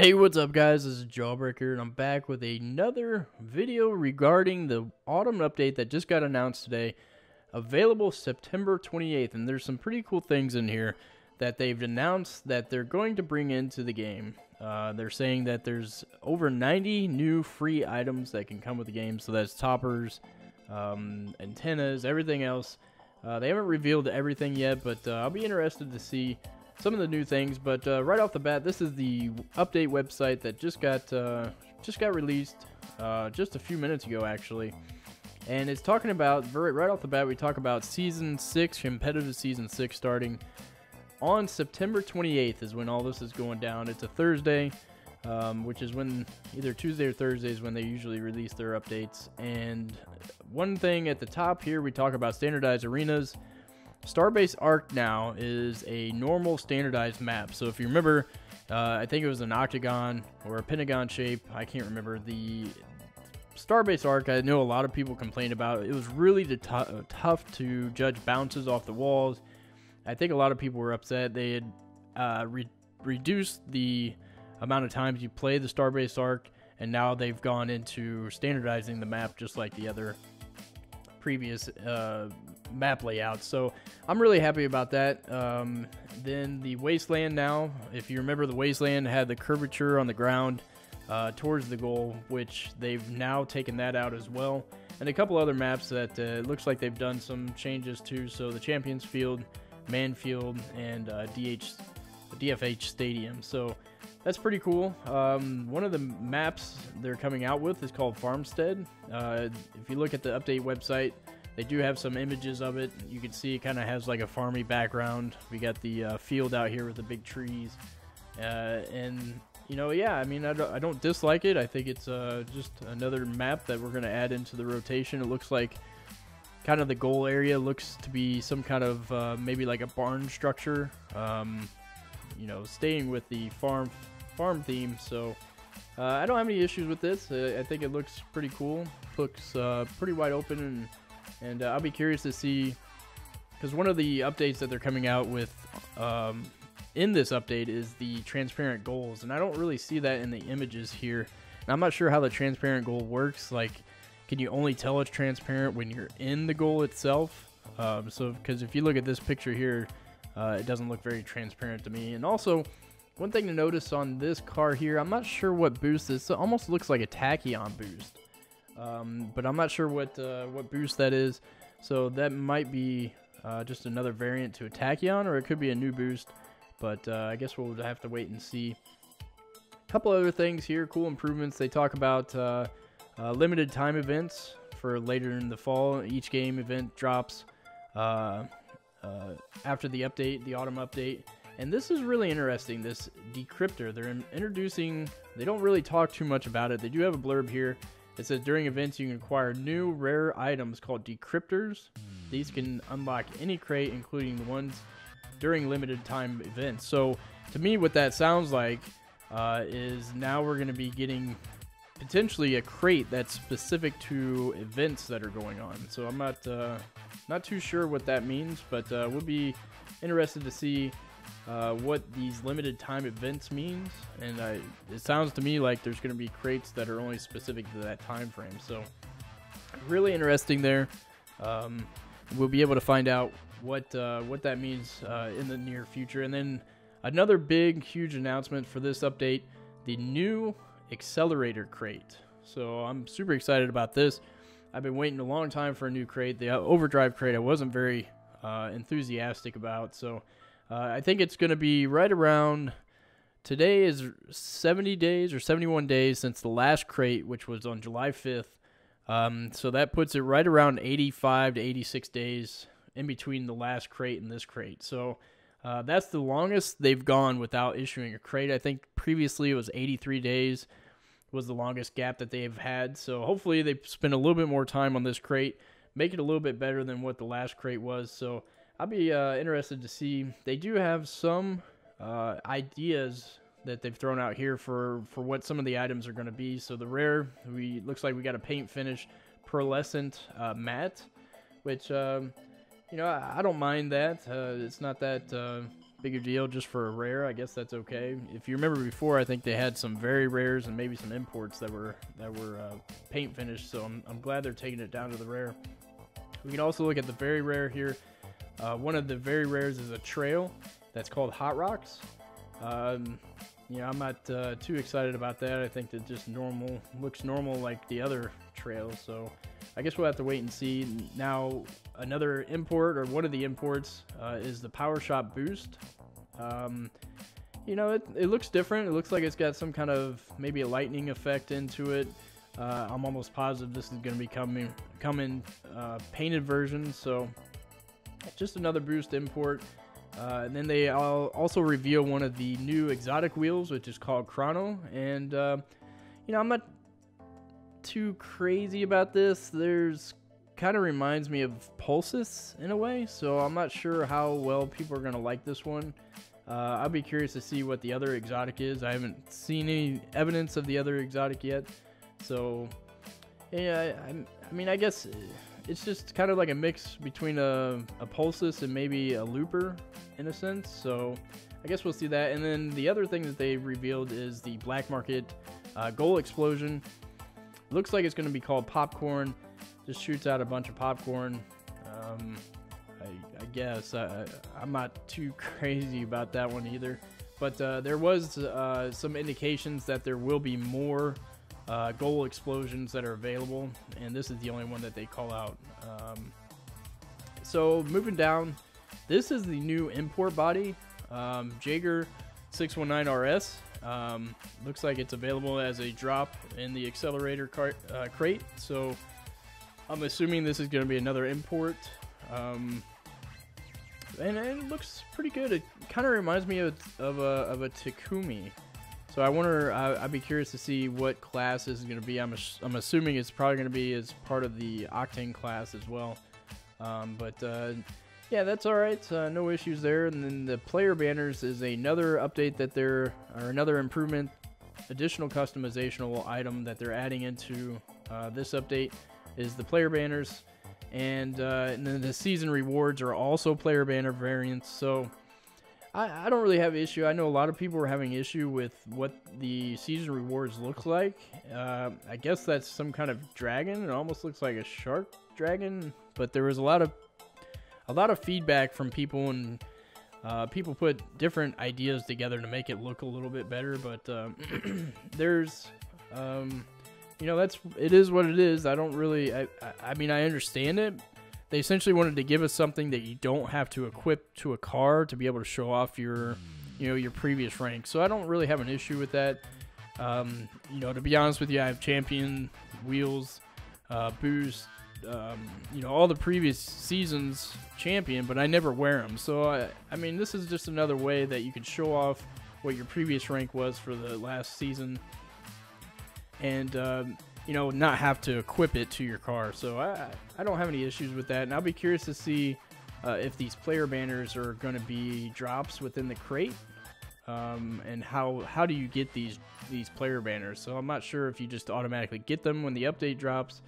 Hey, what's up guys, this is Jawbreaker and I'm back with another video regarding the autumn update that just got announced today, available September 28th, and there's some pretty cool things in here that they've announced that they're going to bring into the game. They're saying that there's over 90 new free items that can come with the game, so that's toppers, antennas, everything else. They haven't revealed everything yet, but I'll be interested to see some of the new things. But right off the bat, this is the update website that just got released just a few minutes ago, actually. And it's talking about, right off the bat, we talk about Season 6, competitive Season 6 starting on September 28th is when all this is going down. It's a Thursday, which is when, either Tuesday or Thursday is when they usually release their updates. And one thing at the top here, we talk about standardized arenas. Starbase Arc now is a normal standardized map. So if you remember, I think it was an octagon or a pentagon shape. I can't remember. The Starbase Arc, I know a lot of people complained about it. It was really tough to judge bounces off the walls. I think a lot of people were upset. They had reduced the amount of times you play the Starbase Arc, and now they've gone into standardizing the map just like the other previous map layout. So I'm really happy about that. Then the Wasteland now, if you remember, the Wasteland had the curvature on the ground towards the goal, which they've now taken that out as well. And a couple other maps that it looks like they've done some changes to. So the Champions Field, Man Field, and DFH Stadium. So that's pretty cool. One of the maps they're coming out with is called Farmstead. If you look at the update website, they do have some images of it. You can see it kind of has like a farmy background. We got the field out here with the big trees. And, you know, yeah, I mean, I don't dislike it. I think it's just another map that we're going to add into the rotation. It looks like kind of the goal area looks to be some kind of maybe like a barn structure. You know, staying with the farm theme. So I don't have any issues with this. I think it looks pretty cool. Looks pretty wide open, and I'll be curious to see, because one of the updates that they're coming out with in this update is the transparent goals, and I don't really see that in the images here. And I'm not sure how the transparent goal works. Like, can you only tell it's transparent when you're in the goal itself? So, because if you look at this picture here, it doesn't look very transparent to me. And also, one thing to notice on this car here, I'm not sure what boost this. It almost looks like a tachyon boost, but I'm not sure what boost that is. So that might be just another variant to a tachyon, or it could be a new boost. But I guess we'll have to wait and see. A couple other things here, cool improvements. They talk about limited time events for later in the fall. Each game event drops after the update, the autumn update. And this is really interesting, this decryptor. They're introducing, they don't really talk too much about it. They do have a blurb here. It says during events you can acquire new rare items called decryptors. These can unlock any crate, including the ones during limited time events. So to me, what that sounds like is now we're going to be getting potentially a crate that's specific to events that are going on. So I'm not too sure what that means, but we'll be interested to see what these limited time events means. And it sounds to me like there's going to be crates that are only specific to that time frame. So really interesting there. We'll be able to find out what that means in the near future. And then another big, huge announcement for this update: the new Accelerator crate. So I'm super excited about this. I've been waiting a long time for a new crate. The Overdrive crate I wasn't very enthusiastic about. So I think it's going to be right around, today is 70 days or 71 days since the last crate, which was on July 5th. So that puts it right around 85 to 86 days in between the last crate and this crate. So that's the longest they've gone without issuing a crate. I think previously it was 83 days was the longest gap that they've had. So hopefully they spend a little bit more time on this crate, make it a little bit better than what the last crate was. So I'll be interested to see. They do have some ideas that they've thrown out here for what some of the items are going to be. So the rare, looks like we got a paint finish pearlescent matte, which you know, I don't mind that. It's not that bigger deal just for a rare. I guess that's okay. If you remember before, I think they had some very rares and maybe some imports that were paint finished. So I'm glad they're taking it down to the rare. We can also look at the very rare here. One of the very rares is a trail that's called Hot Rocks. You know, I'm not too excited about that. I think that just looks normal like the other trails. So I guess we'll have to wait and see. Now, another import, or one of the imports, is the Power Shot Boost. You know, it looks different. It looks like it's got some kind of maybe a lightning effect into it. I'm almost positive this is going to be coming painted version. So just another boost import. And then they also reveal one of the new exotic wheels, which is called Chrono. And, you know, I'm not too crazy about this. There's kind of reminds me of Pulsus in a way. So I'm not sure how well people are going to like this one. I'll be curious to see what the other exotic is. I haven't seen any evidence of the other exotic yet. So, yeah, I mean, I guess it's just kind of like a mix between a Pulsus and maybe a Looper in a sense. So I guess we'll see that. And then the other thing that they revealed is the Black Market Goal Explosion. Looks like it's going to be called Popcorn. Just shoots out a bunch of popcorn. I guess I'm not too crazy about that one either. But there was some indications that there will be more goal explosions that are available, and this is the only one that they call out. So moving down, this is the new import body, Jaeger 619RS. Looks like it's available as a drop in the Accelerator crate, so I'm assuming this is going to be another import. And it looks pretty good. It kind of reminds me of a Takumi. So I wonder, I'd be curious to see what class this is going to be. I'm assuming it's probably going to be as part of the Octane class as well. Yeah, that's all right. No issues there. And then the player banners is another update that or another improvement, additional customizational item that they're adding into this update is the player banners. And then the season rewards are also player banner variants. So I don't really have an issue. I know a lot of people are having issue with what the season rewards look like. I guess that's some kind of dragon. It almost looks like a shark dragon. But there was a lot of feedback from people, and people put different ideas together to make it look a little bit better. But there's you know, it is what it is. I don't really, I mean, I understand it. They essentially wanted to give us something that you don't have to equip to a car to be able to show off your, you know, your previous rank. So I don't really have an issue with that. You know, to be honest with you, I have champion wheels, boost, you know, all the previous seasons champion, but I never wear them. So I mean, this is just another way that you can show off what your previous rank was for the last season, and you know, not have to equip it to your car. So I don't have any issues with that, and I'll be curious to see if these player banners are going to be drops within the crate, and how do you get these player banners. So I'm not sure if you just automatically get them when the update drops,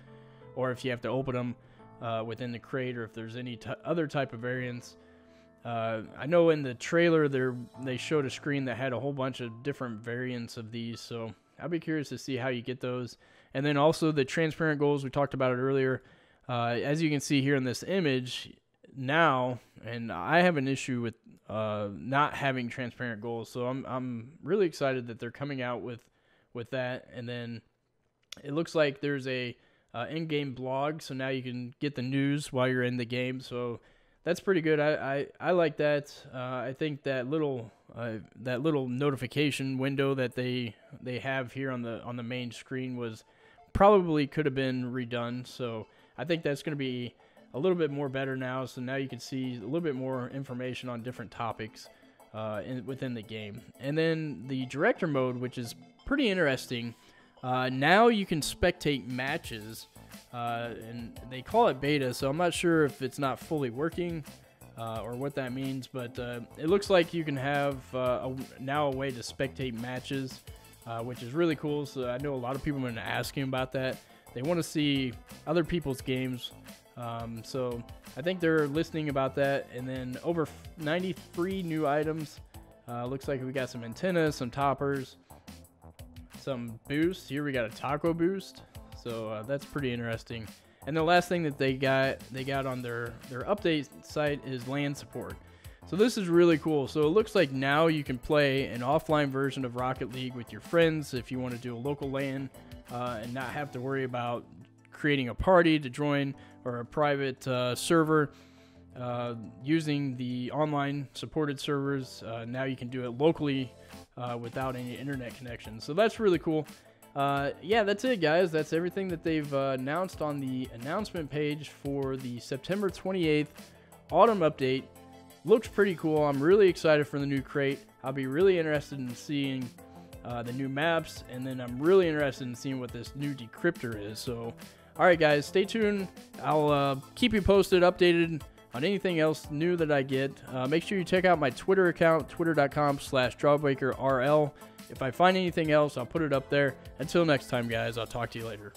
or if you have to open them within the crate, or if there's any other type of variants. I know in the trailer they showed a screen that had a whole bunch of different variants of these, so I'll be curious to see how you get those. And then also the transparent goals, we talked about it earlier. As you can see here in this image now, and I have an issue with not having transparent goals, so I'm really excited that they're coming out with that. And then it looks like there's a in-game blog, so now you can get the news while you're in the game. So that's pretty good. I like that. I think that little notification window that they have here on the main screen probably could have been redone. So I think that's going to be a little bit more better now. So now you can see a little bit more information on different topics within the game. And then the director mode, which is pretty interesting. Now you can spectate matches, and they call it beta, so I'm not sure if it's not fully working or what that means, but it looks like you can have now a way to spectate matches, which is really cool. So I know a lot of people have been asking about that. They want to see other people's games So I think they're listening about that. And then over 93 new items. Looks like we got some antennas, some toppers, some boosts. Here we got a taco boost. So that's pretty interesting. And the last thing that they got on their update site is LAN support. So this is really cool. So it looks like now you can play an offline version of Rocket League with your friends if you want to do a local LAN and not have to worry about creating a party to join or a private server. Using the online supported servers, now you can do it locally without any internet connection. So that's really cool. Yeah, that's it, guys. That's everything that they've announced on the announcement page for the September 28th autumn update. Looks pretty cool. I'm really excited for the new crate. I'll be really interested in seeing the new maps, and then I'm really interested in seeing what this new decryptor is. So, all right, guys, stay tuned. I'll keep you posted, updated on anything else new that I get. Make sure you check out my Twitter account, twitter.com/jawbreakerrl. If I find anything else, I'll put it up there. Until next time, guys, I'll talk to you later.